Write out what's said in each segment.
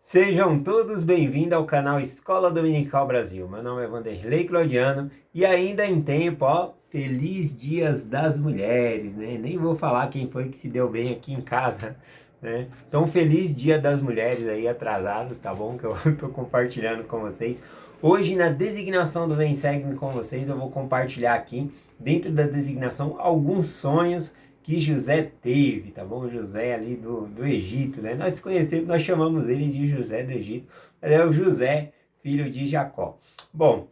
Sejam todos bem-vindos ao canal Escola Dominical Brasil. Meu nome é Vanderlei Claudiano e ainda em tempo, ó, Feliz Dias das Mulheres, né? Nem vou falar quem foi que se deu bem aqui em casa, né? Então, Feliz Dia das Mulheres aí atrasados, tá bom? Que eu tô compartilhando com vocês. Hoje, na designação do Vem Segue-me com vocês, eu vou compartilhar aqui, dentro da designação, alguns sonhos que José teve, tá bom? José ali do Egito, né? Nós conhecemos, nós chamamos ele de José do Egito, mas é o José, filho de Jacó. Bom,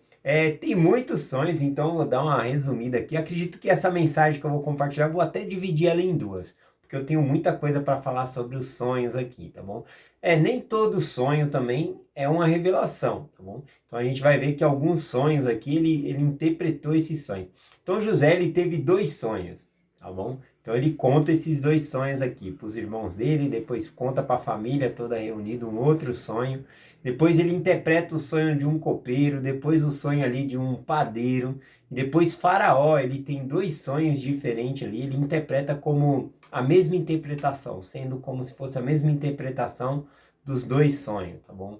tem muitos sonhos, então eu vou dar uma resumida aqui. Acredito que essa mensagem que eu vou compartilhar, eu vou até dividir ela em duas, porque eu tenho muita coisa para falar sobre os sonhos aqui, tá bom? Nem todo sonho também é uma revelação, tá bom? Então a gente vai ver que alguns sonhos aqui, ele interpretou esse sonho. Então José, ele teve dois sonhos, tá bom? Então ele conta esses dois sonhos aqui para os irmãos dele, depois conta para a família toda reunida um outro sonho, depois ele interpreta o sonho de um copeiro, depois o sonho ali de um padeiro, e depois Faraó, ele tem dois sonhos diferentes ali, ele interpreta como a mesma interpretação, sendo como se fosse a mesma interpretação dos dois sonhos, tá bom?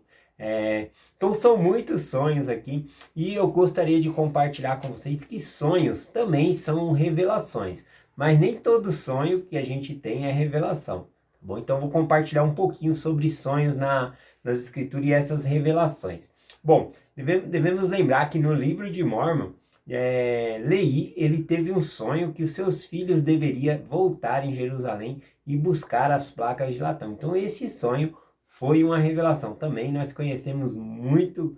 Então são muitos sonhos aqui e eu gostaria de compartilhar com vocês que sonhos também são revelações. Mas nem todo sonho que a gente tem é revelação, tá bom? Então eu vou compartilhar um pouquinho sobre sonhos nas escrituras e essas revelações. Bom, devemos lembrar que no livro de Mórmon, Leí, ele teve um sonho que os seus filhos deveriam voltar em Jerusalém e buscar as placas de latão. Então esse sonho foi uma revelação. Também nós conhecemos muito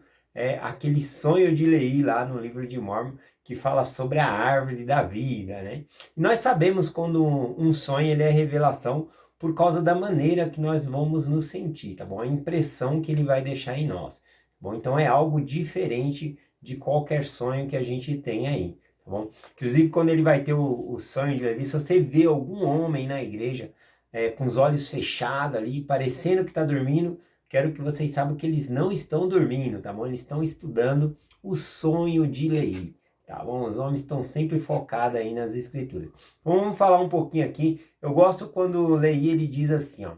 aquele sonho de Leí lá no livro de Mórmon, que fala sobre a árvore da vida, né? E nós sabemos quando um sonho ele é revelação por causa da maneira que nós vamos nos sentir, tá bom? A impressão que ele vai deixar em nós, tá bom? Então é algo diferente de qualquer sonho que a gente tem aí, tá bom? Inclusive quando ele vai ter o sonho de Levi, se você vê algum homem na igreja com os olhos fechados ali, parecendo que está dormindo, quero que vocês saibam que eles não estão dormindo, tá bom? Eles estão estudando o sonho de Leí. Tá bom? Os homens estão sempre focados aí nas escrituras. Vamos falar um pouquinho aqui. Eu gosto quando Leí ele diz assim, ó.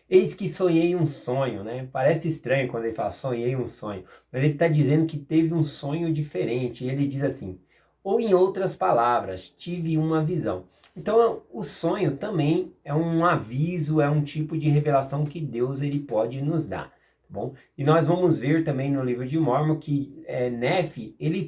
Eis que sonhei um sonho, né? Parece estranho quando ele fala sonhei um sonho, mas ele está dizendo que teve um sonho diferente. E ele diz assim, ou em outras palavras, tive uma visão. Então, o sonho também é um aviso, é um tipo de revelação que Deus ele pode nos dar. Bom, e nós vamos ver também no livro de Mórmon que Nefe, ele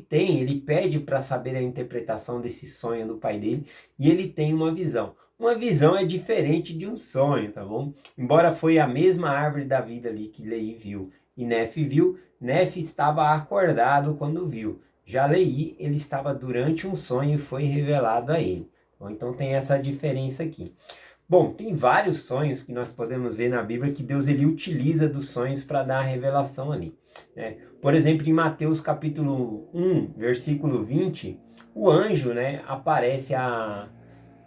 pede para saber a interpretação desse sonho do pai dele, e ele tem uma visão. Uma visão é diferente de um sonho, tá bom? Embora foi a mesma árvore da vida ali que Leí viu e Nefe viu, Nefe estava acordado quando viu. Já Leí, ele estava durante um sonho e foi revelado a ele. Bom, então tem essa diferença aqui. Bom, tem vários sonhos que nós podemos ver na Bíblia que Deus ele utiliza dos sonhos para dar a revelação ali, né? Por exemplo, em Mateus capítulo 1, versículo 20, o anjo, né, aparece a,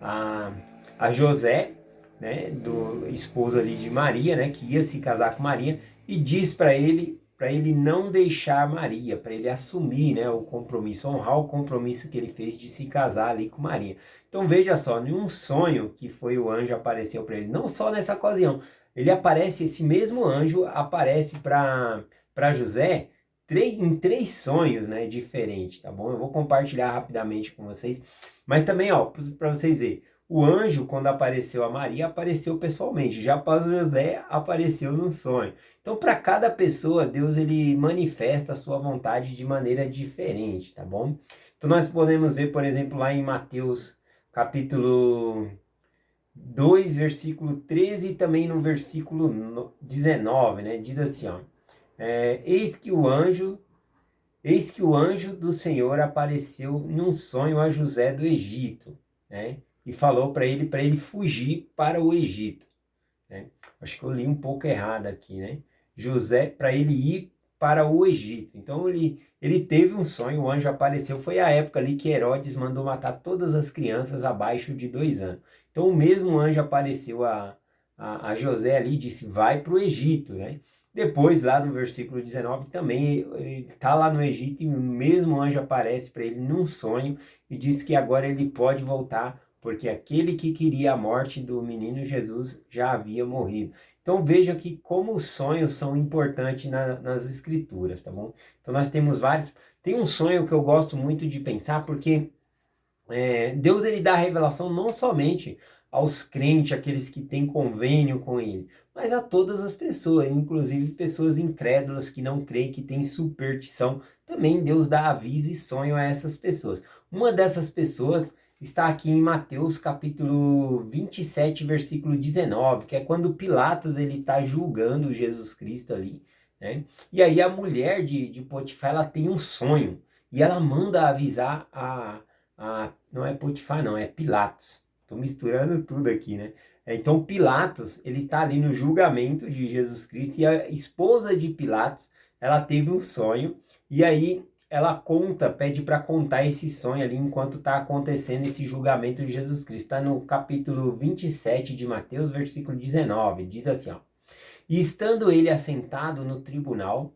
a José, né, do esposo ali de Maria, né, que ia se casar com Maria, e diz para ele não deixar Maria, para ele assumir, né, o compromisso, honrar o compromisso que ele fez de se casar ali com Maria. Então veja só, em um sonho que foi o anjo apareceu para ele, não só nessa ocasião, ele aparece, esse mesmo anjo aparece para José em três sonhos, né, diferentes, tá bom? Eu vou compartilhar rapidamente com vocês, mas também, ó, para vocês verem, o anjo, quando apareceu a Maria, apareceu pessoalmente, já para José apareceu num sonho. Então, para cada pessoa, Deus ele manifesta a sua vontade de maneira diferente, tá bom? Então, nós podemos ver, por exemplo, lá em Mateus capítulo 2, versículo 13 e também no versículo 19, né? Diz assim, ó, eis que o anjo do Senhor apareceu num sonho a José do Egito, né? E falou para ele fugir para o Egito, né? Acho que eu li um pouco errado aqui, né? José, para ele ir para o Egito. Então ele teve um sonho, o anjo apareceu. Foi a época ali que Herodes mandou matar todas as crianças abaixo de 2 anos. Então o mesmo anjo apareceu a José ali e disse, vai para o Egito, né? Depois, lá no versículo 19, também ele está lá no Egito e o mesmo anjo aparece para ele num sonho e diz que agora ele pode voltar porque aquele que queria a morte do menino Jesus já havia morrido. Então veja que como os sonhos são importantes nas escrituras, tá bom? Então nós temos vários. Tem um sonho que eu gosto muito de pensar, porque Deus ele dá a revelação não somente aos crentes, aqueles que têm convênio com ele, mas a todas as pessoas, inclusive pessoas incrédulas que não creem, que têm superstição. Também Deus dá aviso e sonho a essas pessoas. Uma dessas pessoas está aqui em Mateus capítulo 27, versículo 19, que é quando Pilatos ele está julgando Jesus Cristo ali, né? E aí a mulher de Potifar, ela tem um sonho, e ela manda avisar não é Potifar não, é Pilatos. Estou misturando tudo aqui, né? Então Pilatos, ele está ali no julgamento de Jesus Cristo, e a esposa de Pilatos, ela teve um sonho, e aí ela pede para contar esse sonho ali enquanto está acontecendo esse julgamento de Jesus Cristo. Está no capítulo 27 de Mateus, versículo 19, diz assim, ó: E estando ele assentado no tribunal,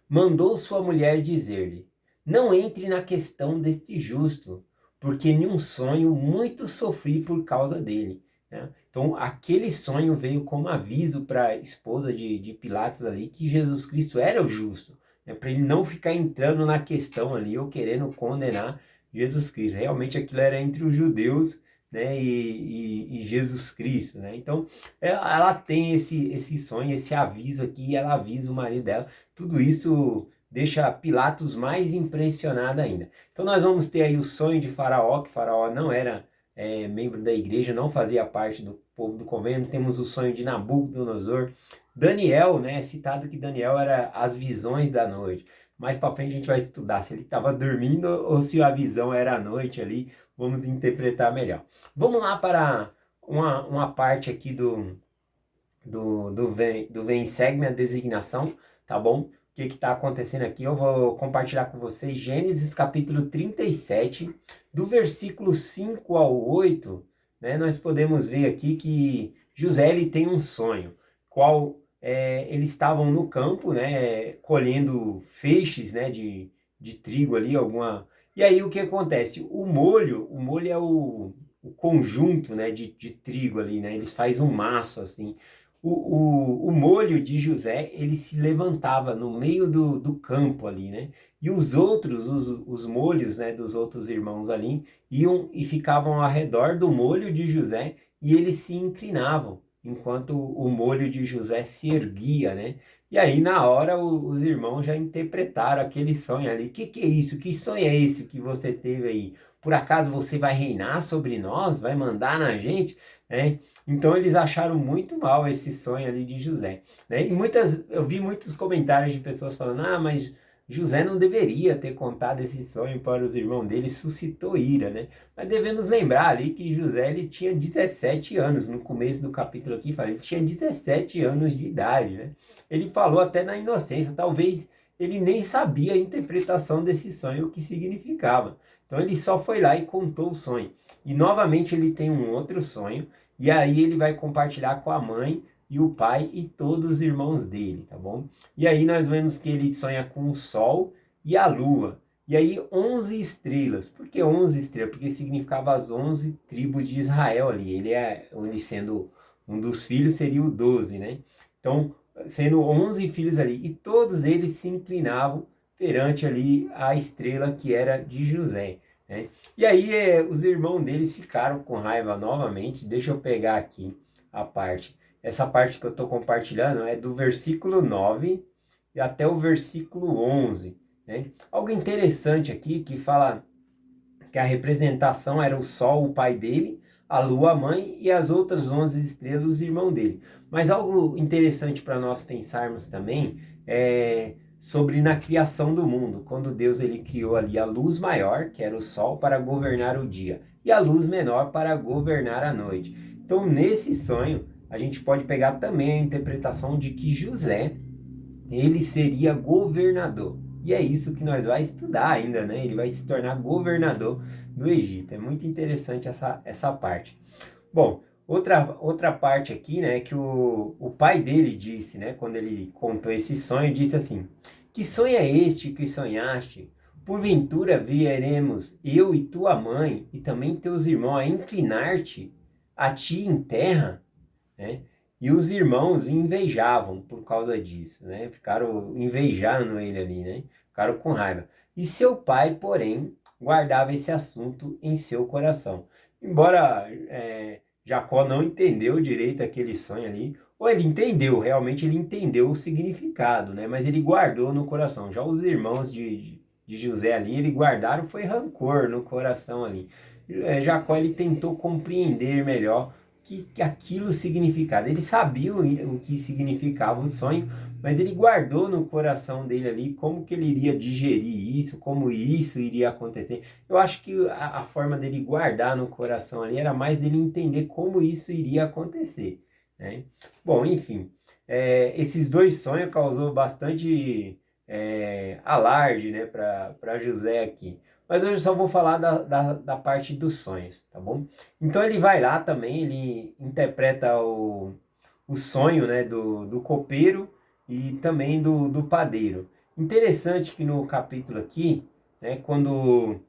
mandou sua mulher dizer-lhe: Não entre na questão deste justo, porque em um sonho muito sofri por causa dele. Né? Então, aquele sonho veio como aviso para a esposa de Pilatos ali, que Jesus Cristo era o justo, né? Para ele não ficar entrando na questão ali ou querendo condenar Jesus Cristo. Realmente aquilo era entre os judeus, né, e Jesus Cristo, né? Então, ela tem esse sonho, esse aviso aqui, e ela avisa o marido dela. Tudo isso deixa Pilatos mais impressionado ainda. Então nós vamos ter aí o sonho de Faraó, que Faraó não era membro da igreja, não fazia parte do povo do convênio. Temos o sonho de Nabucodonosor. Daniel, né, é citado que Daniel era as visões da noite. Mais para frente a gente vai estudar se ele estava dormindo ou se a visão era à noite ali. Vamos interpretar melhor. Vamos lá para uma parte aqui do Vem Segue Minha Designação, tá bom? O que está acontecendo aqui? Eu vou compartilhar com vocês Gênesis capítulo 37, do versículo 5 ao 8, né? Nós podemos ver aqui que José ele tem um sonho, qual eles estavam no campo, né? Colhendo feixes, né? De trigo ali, alguma... E aí o que acontece? O molho é o conjunto, né? De trigo ali, né? Eles fazem um maço assim. O molho de José, ele se levantava no meio do campo ali, né? E os outros, os molhos, né, dos outros irmãos ali, iam e ficavam ao redor do molho de José, e eles se inclinavam, enquanto o molho de José se erguia, né? E aí, na hora, os irmãos já interpretaram aquele sonho ali. Que é isso? Que sonho é esse que você teve aí? Por acaso você vai reinar sobre nós? Vai mandar na gente? Né? Então eles acharam muito mal esse sonho ali de José, né? E eu vi muitos comentários de pessoas falando: mas José não deveria ter contado esse sonho para os irmãos dele, suscitou ira, né? Mas devemos lembrar ali que José ele tinha 17 anos, no começo do capítulo aqui fala, ele tinha 17 anos de idade, né? Ele falou até na inocência, talvez ele nem sabia a interpretação desse sonho, o que significava. Então ele só foi lá e contou o sonho. E novamente ele tem um outro sonho, e aí ele vai compartilhar com a mãe e o pai e todos os irmãos dele, tá bom? E aí nós vemos que ele sonha com o sol e a lua. E aí 11 estrelas. Por que 11 estrelas? Porque significava as 11 tribos de Israel ali. Ele sendo um dos filhos, seria o 12, né? Então, sendo 11 filhos ali. E todos eles se inclinavam perante ali a estrela que era de José, né? E aí os irmãos deles ficaram com raiva novamente. Deixa eu pegar aqui a parte. Essa parte que eu estou compartilhando é do versículo 9 e até o versículo 11. Né? Algo interessante aqui que fala que a representação era o sol, o pai dele, a lua, a mãe, e as outras 11 estrelas, os irmãos dele. Mas algo interessante para nós pensarmos também é sobre na criação do mundo, quando Deus ele criou ali a luz maior, que era o sol, para governar o dia, e a luz menor para governar a noite. Então, nesse sonho, a gente pode pegar também a interpretação de que José, ele seria governador. E é isso que nós vamos estudar ainda, né? Ele vai se tornar governador do Egito. É muito interessante essa parte. Bom, outra parte aqui, né, que o pai dele disse, né, quando ele contou esse sonho, disse assim: Que sonho é este que sonhaste? Porventura veremos eu e tua mãe e também teus irmãos a inclinar-te a ti em terra, né? E os irmãos invejavam por causa disso, né? Ficaram invejando ele ali, né? Ficaram com raiva. E seu pai, porém, guardava esse assunto em seu coração. Embora Jacó não entendeu direito aquele sonho ali, ou ele entendeu, realmente ele entendeu o significado, né? Mas ele guardou no coração. Já os irmãos de José ali, ele guardaram, foi rancor no coração ali. Jacó, ele tentou compreender melhor que aquilo significava. Ele sabia o que significava o sonho, mas ele guardou no coração dele ali como que ele iria digerir isso, como isso iria acontecer. Eu acho que a forma dele guardar no coração ali era mais dele entender como isso iria acontecer, né? Bom, enfim, esses dois sonhos causou bastante alarde, né, para José aqui. Mas hoje eu só vou falar da parte dos sonhos, tá bom? Então ele vai lá também, ele interpreta o sonho, né, do copeiro e também do padeiro. Interessante que no capítulo aqui, né, quando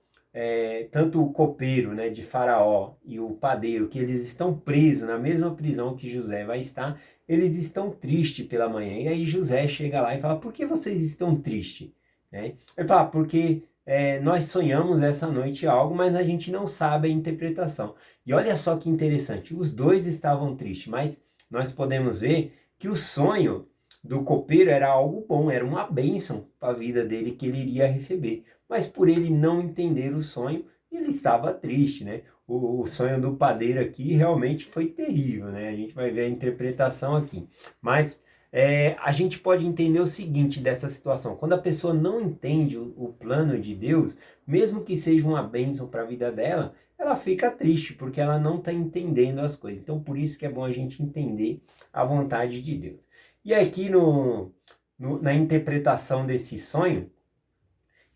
tanto o copeiro, né, de Faraó e o padeiro, que eles estão presos na mesma prisão que José vai estar, eles estão tristes pela manhã. E aí José chega lá e fala, por que vocês estão tristes? Né? Ele fala, porque nós sonhamos essa noite algo, mas a gente não sabe a interpretação. E olha só que interessante, os dois estavam tristes, mas nós podemos ver que o sonho do copeiro era algo bom, era uma bênção para a vida dele que ele iria receber. Mas por ele não entender o sonho, ele estava triste, né? O sonho do padeiro aqui realmente foi terrível, né? A gente vai ver a interpretação aqui. Mas a gente pode entender o seguinte dessa situação: quando a pessoa não entende o plano de Deus, mesmo que seja uma bênção para a vida dela, ela fica triste, porque ela não está entendendo as coisas. Então, por isso que é bom a gente entender a vontade de Deus. E aqui na interpretação desse sonho,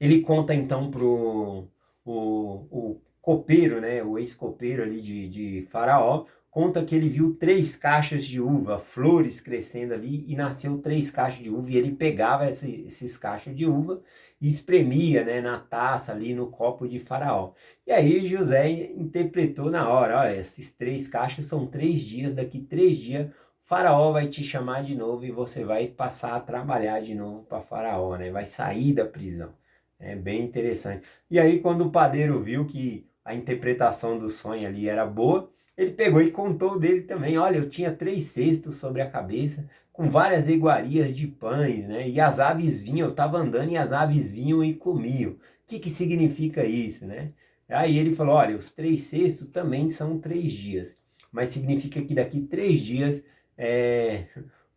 ele conta então pro o copeiro, né, o ex-copeiro ali de Faraó, conta que ele viu 3 caixas de uva, flores crescendo ali, e nasceu 3 caixas de uva, e ele pegava esses caixas de uva e espremia, né, na taça ali, no copo de Faraó. E aí José interpretou na hora, olha, esses 3 caixas são 3 dias, daqui 3 dias Faraó vai te chamar de novo e você vai passar a trabalhar de novo para Faraó, né? Vai sair da prisão. É bem interessante. E aí, quando o padeiro viu que a interpretação do sonho ali era boa, ele pegou e contou dele também. Olha, eu tinha 3 cestos sobre a cabeça, com várias iguarias de pães, né? E as aves vinham, eu estava andando e as aves vinham e comiam. O que significa isso, né? Aí ele falou, olha, os 3 cestos também são 3 dias. Mas significa que daqui 3 dias,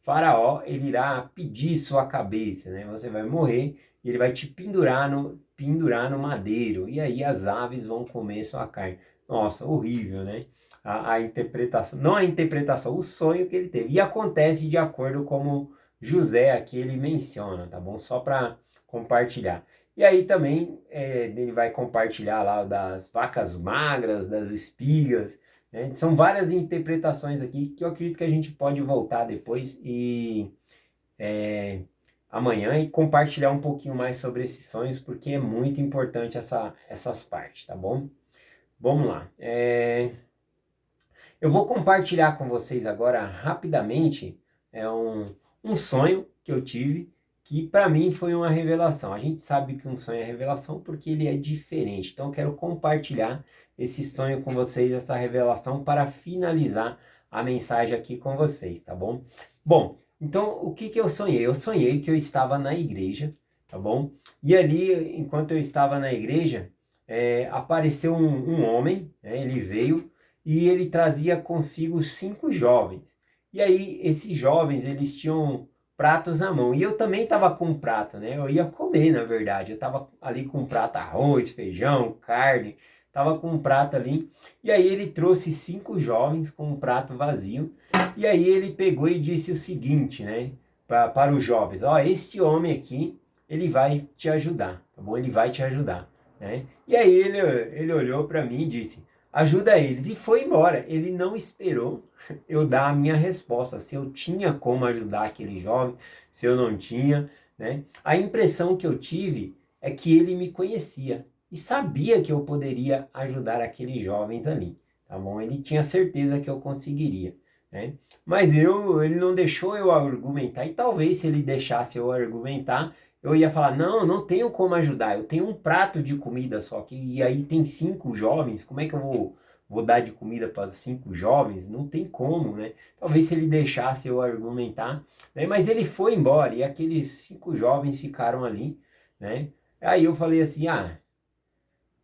Faraó, ele irá pedir sua cabeça, né? Você vai morrer e ele vai te pendurar no madeiro. E aí as aves vão comer sua carne. Nossa, horrível, né? A interpretação, não a interpretação, o sonho que ele teve. E acontece de acordo como José aqui ele menciona, tá bom? Só para compartilhar. E aí também ele vai compartilhar lá das vacas magras, das espigas, né? São várias interpretações aqui que eu acredito que a gente pode voltar depois e amanhã e compartilhar um pouquinho mais sobre esses sonhos, porque é muito importante essas partes, tá bom? Vamos lá. Eu vou compartilhar com vocês agora rapidamente um sonho que eu tive, que para mim foi uma revelação. A gente sabe que um sonho é revelação porque ele é diferente. Então eu quero compartilhar esse sonho com vocês, essa revelação, para finalizar a mensagem aqui com vocês, tá bom? Bom, então o que eu sonhei? Eu sonhei que eu estava na igreja, tá bom? E ali, enquanto eu estava na igreja, apareceu um homem, né? Ele veio e ele trazia consigo 5 jovens. E aí, esses jovens, eles tinham pratos na mão. E eu também estava com um prato, né? Eu ia comer, na verdade. Eu estava ali com um prato, arroz, feijão, carne. Estava com um prato ali. E aí ele trouxe 5 jovens com um prato vazio. E aí ele pegou e disse o seguinte, né? Para os jovens, ó, este homem aqui, ele vai te ajudar, tá bom? Ele vai te ajudar, né? E aí ele olhou para mim e disse, ajuda eles. E foi embora. Ele não esperou eu dar a minha resposta, se eu tinha como ajudar aquele jovem, se eu não tinha, né? A impressão que eu tive é que ele me conhecia e sabia que eu poderia ajudar aqueles jovens ali, tá bom? Ele tinha certeza que eu conseguiria, né? Mas ele não deixou eu argumentar, e talvez se ele deixasse eu argumentar, eu ia falar, não, não tenho como ajudar, eu tenho um prato de comida só, e aí tem 5 jovens, como é que eu vou dar de comida para 5 jovens? Não tem como, né? Talvez se ele deixasse eu argumentar, né? Mas ele foi embora, e aqueles 5 jovens ficaram ali, né? Aí eu falei assim,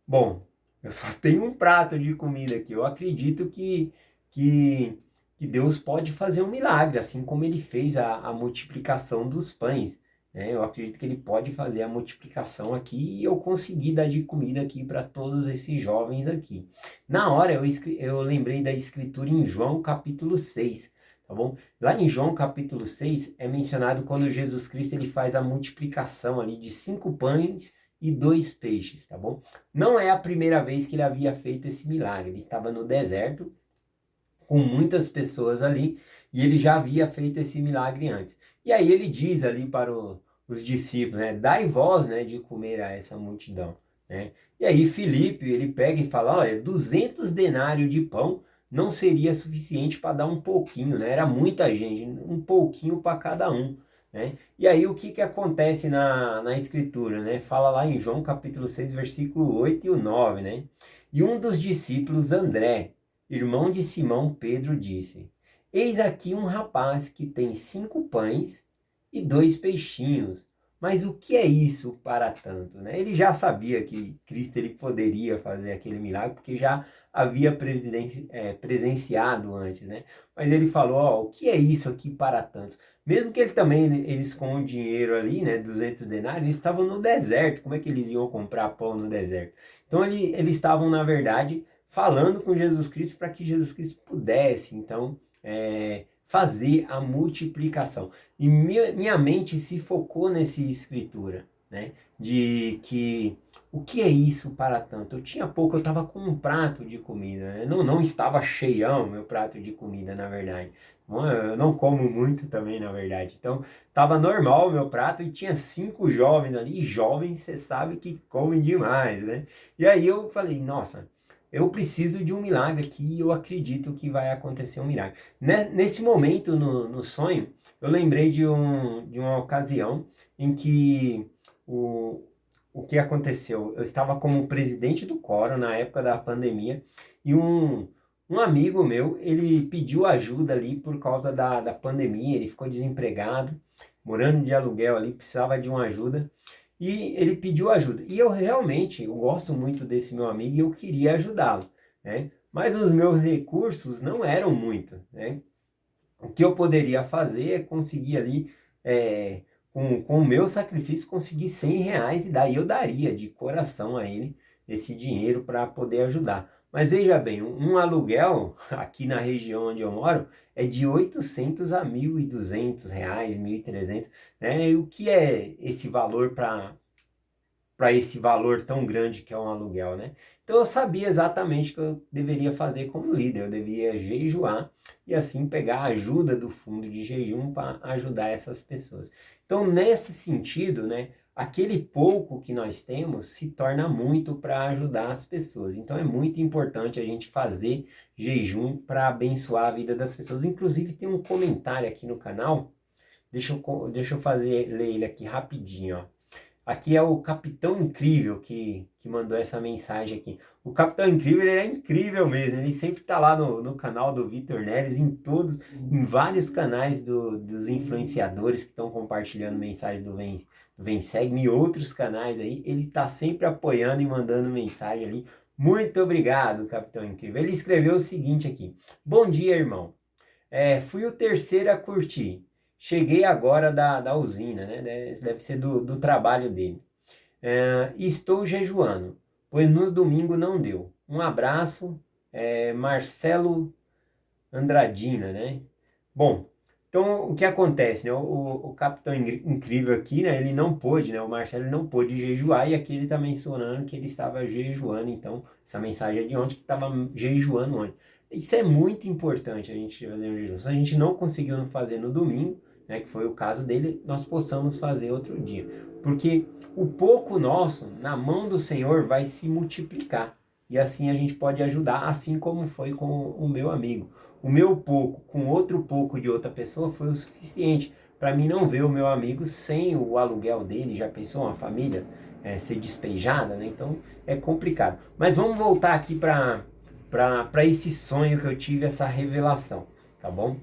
bom, eu só tenho um prato de comida aqui. Eu acredito que, que Deus pode fazer um milagre, assim como ele fez a multiplicação dos pães, né? Eu acredito que ele pode fazer a multiplicação aqui e eu consegui dar de comida aqui para todos esses jovens aqui. Na hora eu lembrei da escritura em João capítulo 6. Tá bom? Lá em João capítulo 6 é mencionado quando Jesus Cristo ele faz a multiplicação ali de 5 pães e 2 peixes, tá bom? Não é a primeira vez que ele havia feito esse milagre. Ele estava no deserto, com muitas pessoas ali, e ele já havia feito esse milagre antes. E aí ele diz ali para os discípulos, né? Dai vós, né, de comer a essa multidão, né? E aí Filipe, ele pega e fala, olha, 200 denários de pão não seria suficiente para dar um pouquinho, né? Era muita gente, um pouquinho para cada um, né? E aí o que acontece na escritura, né? Fala lá em João capítulo 6, versículo 8 e o 9, né? E um dos discípulos, André, irmão de Simão Pedro, disse, eis aqui um rapaz que tem 5 pães e 2 peixinhos, mas o que é isso para tanto, né? Ele já sabia que Cristo ele poderia fazer aquele milagre, porque já havia presenciado antes, né? Mas ele falou, o que é isso aqui para tantos? Mesmo que eles com o dinheiro ali, né, 200 denários, eles estavam no deserto, como é que eles iam comprar pão no deserto? Então eles estavam, na verdade, falando com Jesus Cristo para que Jesus Cristo pudesse, então, fazer a multiplicação. E minha mente se focou nessa escritura, né? De que o que é isso para tanto? Eu tinha pouco, eu estava com um prato de comida, né? Não estava cheião meu prato de comida, na verdade. Eu não como muito também, na verdade. Então, estava normal o meu prato e tinha 5 jovens ali. E jovens, você sabe que comem demais, né? E aí eu falei, nossa, eu preciso de um milagre aqui e eu acredito que vai acontecer um milagre. Nesse momento, no sonho, eu lembrei de uma ocasião em que o que aconteceu? Eu estava como presidente do Coro na época da pandemia e um amigo meu, ele pediu ajuda ali por causa da pandemia, ele ficou desempregado, morando de aluguel ali, precisava de uma ajuda. E ele pediu ajuda. E eu gosto muito desse meu amigo e eu queria ajudá-lo, né? Mas os meus recursos não eram muito, né? O que eu poderia fazer é conseguir ali, com o meu sacrifício, conseguir R$ 100 e daí eu daria de coração a ele esse dinheiro para poder ajudar. Mas veja bem, um aluguel aqui na região onde eu moro é de 800 a R$ 1.200, 1.300, né? E o que é esse valor para esse valor tão grande que é um aluguel, né? Então eu sabia exatamente o que eu deveria fazer como líder, eu deveria jejuar e assim pegar a ajuda do fundo de jejum para ajudar essas pessoas. Então nesse sentido, né, aquele pouco que nós temos se torna muito para ajudar as pessoas. Então é muito importante a gente fazer jejum para abençoar a vida das pessoas. Inclusive tem um comentário aqui no canal, deixa eu ler ele aqui rapidinho, ó. Aqui é o Capitão Incrível que mandou essa mensagem aqui. O Capitão Incrível, ele é incrível mesmo. Ele sempre está lá no canal do Vitor Neres, em vários canais dos influenciadores que estão compartilhando mensagem do Vem Segue-me e outros canais aí. Ele está sempre apoiando e mandando mensagem ali. Muito obrigado, Capitão Incrível. Ele escreveu o seguinte aqui. Bom dia, irmão. Fui o terceiro a curtir. Cheguei agora da usina, né? Deve ser do trabalho dele. E estou jejuando, pois no domingo não deu. Um abraço, Marcelo Andradina, né? Bom, então o que acontece, né? O Capitão Incrível aqui, né? Ele não pôde, né? O Marcelo não pôde jejuar e aqui ele está mencionando que ele estava jejuando. Então, essa mensagem é de ontem que estava jejuando ontem. Isso é muito importante a gente fazer um jejum. Se a gente não conseguiu fazer no domingo, né? Que foi o caso dele, nós possamos fazer outro dia. Porque o pouco nosso, na mão do Senhor, vai se multiplicar. E assim a gente pode ajudar, assim como foi com o meu amigo. o meu pouco com outro pouco de outra pessoa foi o suficiente para mim não ver o meu amigo sem o aluguel dele. Já pensou uma família ser despejada, né? Então é complicado. Mas vamos voltar aqui para esse sonho que eu tive, essa revelação, tá bom?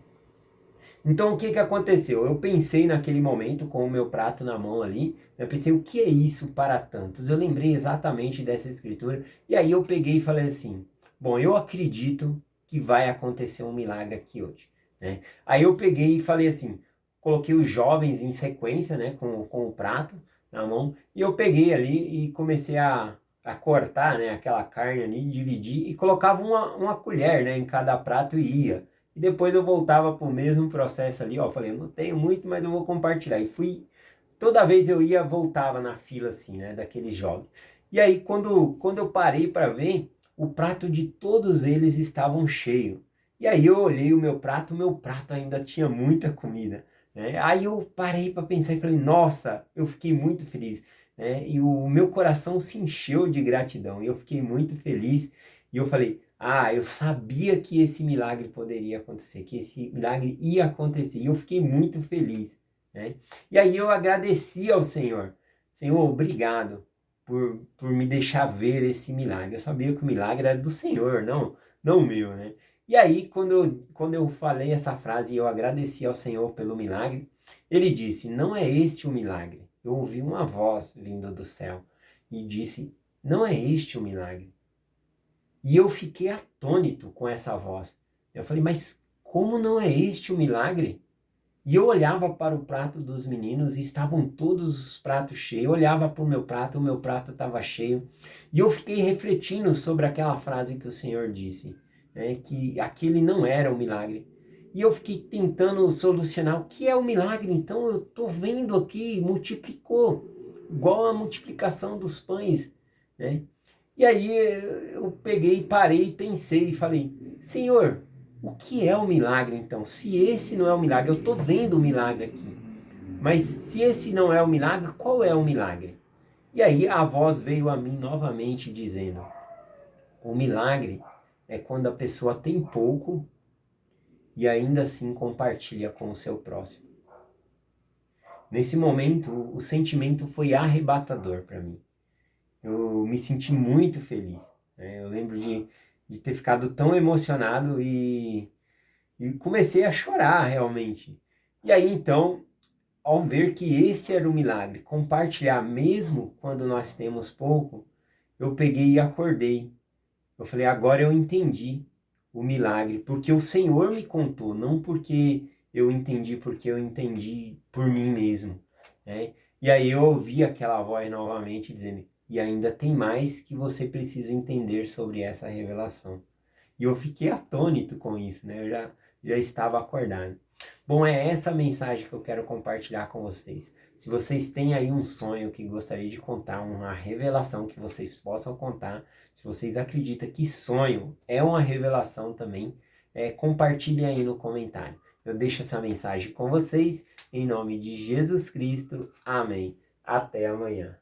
Então o que que aconteceu? Eu pensei naquele momento com o meu prato na mão ali, eu pensei, o que é isso para tantos? Eu lembrei exatamente dessa escritura, e aí eu peguei e falei assim, bom, eu acredito que vai acontecer um milagre aqui hoje, né? Aí eu peguei e falei assim, coloquei os jovens em sequência, né, com o prato na mão, e eu peguei ali e comecei a cortar, né, aquela carne ali, dividir, e colocava uma colher, né, em cada prato e ia. E depois eu voltava para o mesmo processo ali, ó. Falei, eu não tenho muito, mas eu vou compartilhar. E fui, toda vez eu ia, voltava na fila assim, né, daqueles jogos. E aí, quando eu parei para ver, o prato de todos eles estavam cheio. E aí eu olhei o meu prato ainda tinha muita comida, né? Aí eu parei para pensar e falei, nossa, eu fiquei muito feliz, né? E o meu coração se encheu de gratidão. E eu fiquei muito feliz. E eu falei, ah, eu sabia que esse milagre poderia acontecer, que esse milagre ia acontecer. E eu fiquei muito feliz, né? E aí eu agradeci ao Senhor. Senhor, obrigado por me deixar ver esse milagre. Eu sabia que o milagre era do Senhor, não meu, né? E aí, quando eu falei essa frase e eu agradeci ao Senhor pelo milagre, ele disse, não é este o milagre. Eu ouvi uma voz vindo do céu e disse, não é este o milagre. E eu fiquei atônito com essa voz. Eu falei, mas como não é este o milagre? E eu olhava para o prato dos meninos e estavam todos os pratos cheios. Eu olhava para o meu prato estava cheio. E eu fiquei refletindo sobre aquela frase que o Senhor disse, né, que aquele não era o milagre. E eu fiquei tentando solucionar o que é o milagre. Então eu estou vendo aqui, multiplicou, igual a multiplicação dos pães, né? E aí eu peguei, parei, pensei e falei, Senhor, o que é o milagre então? Se esse não é o milagre, eu estou vendo o milagre aqui. Mas se esse não é o milagre, qual é o milagre? E aí a voz veio a mim novamente dizendo, o milagre é quando a pessoa tem pouco e ainda assim compartilha com o seu próximo. Nesse momento, o sentimento foi arrebatador para mim. Eu me senti muito feliz, né? Eu lembro de ter ficado tão emocionado e comecei a chorar realmente. E aí então, ao ver que este era o milagre, compartilhar mesmo quando nós temos pouco, eu peguei e acordei. Eu falei, agora eu entendi o milagre, porque o Senhor me contou, não porque eu entendi por mim mesmo, né? E aí eu ouvi aquela voz novamente dizendo, e ainda tem mais que você precisa entender sobre essa revelação. E eu fiquei atônito com isso, né? Já estava acordado. Bom, é essa mensagem que eu quero compartilhar com vocês. Se vocês têm aí um sonho que gostaria de contar, uma revelação que vocês possam contar, se vocês acreditam que sonho é uma revelação também, compartilhem aí no comentário. Eu deixo essa mensagem com vocês, em nome de Jesus Cristo. Amém. Até amanhã.